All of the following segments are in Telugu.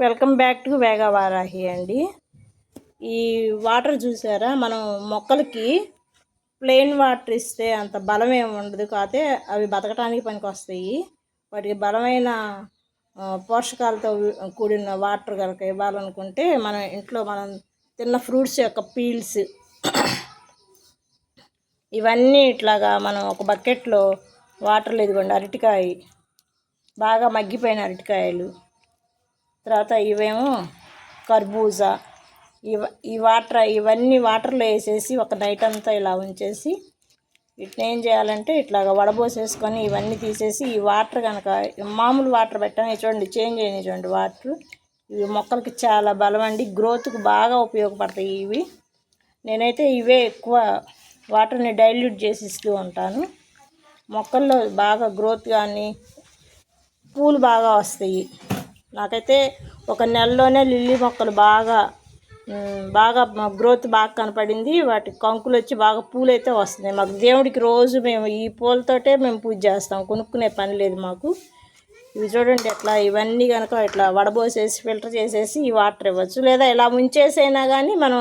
వెల్కమ్ బ్యాక్ టు వేగా వారాహి అండి. ఈ వాటర్ చూసారా, మనం మొక్కలకి ప్లెయిన్ వాటర్ ఇస్తే అంత బలం ఏమి ఉండదు, కాకపోతే అవి బతకడానికి పనికి వస్తాయి. వాటికి బలమైన పోషకాలతో కూడిన వాటర్ కనుక ఇవ్వాలనుకుంటే మనం ఇంట్లో మనం తిన్న ఫ్రూట్స్ యొక్క పీల్స్ ఇవన్నీ ఇట్లాగా మనం ఒక బకెట్లో వాటర్లో, ఇదిగోండి అరటికాయ, బాగా మగ్గిపోయిన అరటికాయలు, తర్వాత ఇవేమో కర్బూజా, ఇవన్నీ వాటర్లో వేసేసి ఒక నైట్ అంతా ఇలా ఉంచేసి వీటిని ఏం చేయాలంటే ఇట్లాగా వడబోసేసుకొని ఇవన్నీ తీసేసి ఈ వాటర్ కనుక మామూలు వాటర్ పెట్టాను చూడండి, చేంజ్ అయినాయి చూడండి వాటర్. ఇవి మొక్కలకి చాలా బలం అండి, గ్రోత్కి బాగా ఉపయోగపడతాయి ఇవి. నేనైతే ఇవే ఎక్కువ వాటర్ని డైల్యూట్ చేసి ఇస్తూ ఉంటాను. మొక్కల్లో బాగా గ్రోత్ కానీ పూలు బాగా వస్తాయి. నాకైతే ఒక నెలలోనే లిల్లీ మొక్కలు బాగా గ్రోత్ బాగా కనపడింది. వాటి కంకులు వచ్చి బాగా పూలు అయితే వస్తున్నాయి. మాకు దేవుడికి రోజు మేము ఈ పూలతోటే మేము పూజ చేస్తాం, కొనుక్కునే పని లేదు మాకు. ఇవి చూడండి ఎట్లా, ఇవన్నీ కనుక ఇట్లా వడబోసేసి ఫిల్టర్ చేసేసి ఈ వాటర్ ఇవ్వచ్చు, లేదా ఇలా ముంచేసైనా కానీ మనం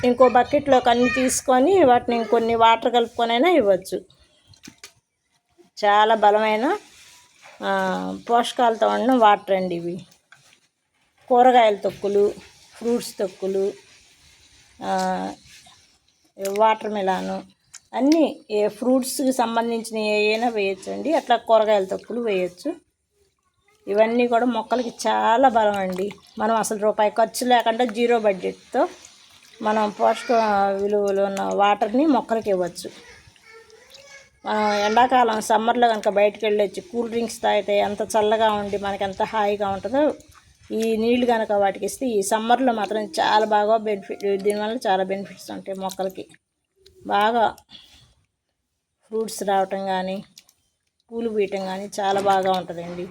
ఇంకో బకెట్లోకి అన్నీ తీసుకొని వాటిని ఇంకొన్ని వాటర్ కలుపుకొనైనా ఇవ్వచ్చు. చాలా బలమైన పోషకాలతో ఉన్న వాటర్ అండి ఇవి. కూరగాయల తొక్కులు, ఫ్రూట్స్ తొక్కులు, వాటర్ మిలాను, అన్నీ ఫ్రూట్స్కి సంబంధించిన ఏమైనా వేయచ్చండి. అట్లా కూరగాయల తొక్కులు వేయచ్చు. ఇవన్నీ కూడా మొక్కలకి చాలా బలం అండి. మనం అసలు రూపాయి ఖర్చు లేకుండా జీరో బడ్జెట్తో మనం పోషక విలువలు ఉన్న వాటర్ని మొక్కలకి ఇవ్వచ్చు. మనం ఎండాకాలం సమ్మర్లో కనుక బయటకు వెళ్ళొచ్చి కూల్ డ్రింక్స్ తాగితే ఎంత చల్లగా ఉండి మనకి ఎంత హాయిగా ఉంటుందో, ఈ నీళ్ళు కనుక వాటికి ఇస్తే ఈ సమ్మర్లో మాత్రం చాలా బాగా దీనివల్ల చాలా బెనిఫిట్స్ ఉంటాయి మొక్కలకి. బాగా ఫ్రూట్స్ రావటం కానీ పూలు పూయటం కానీ చాలా బాగా ఉంటుందండి.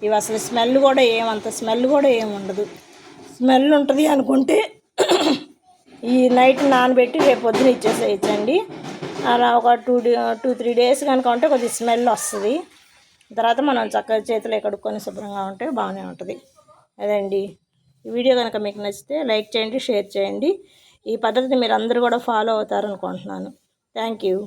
ఇవి అసలు స్మెల్ కూడా ఏమి ఉండదు. స్మెల్ ఉంటుంది అనుకుంటే ఈ నైట్ నానబెట్టి రేపు పొద్దున ఇచ్చేసేయచ్చండి. అలా ఒక 2-3 డేస్ కనుక ఉంటే కొద్దిగా స్మెల్ వస్తుంది. తర్వాత మనం చక్కగా చేతులు కడుక్కొని శుభ్రంగా ఉంటే బాగానే ఉంటుంది. అదండి, ఈ వీడియో కనుక మీకు నచ్చితే లైక్ చేయండి, షేర్ చేయండి. ఈ పద్ధతిని మీరు అందరూ కూడా ఫాలో అవుతారనుకుంటున్నాను. Thank you.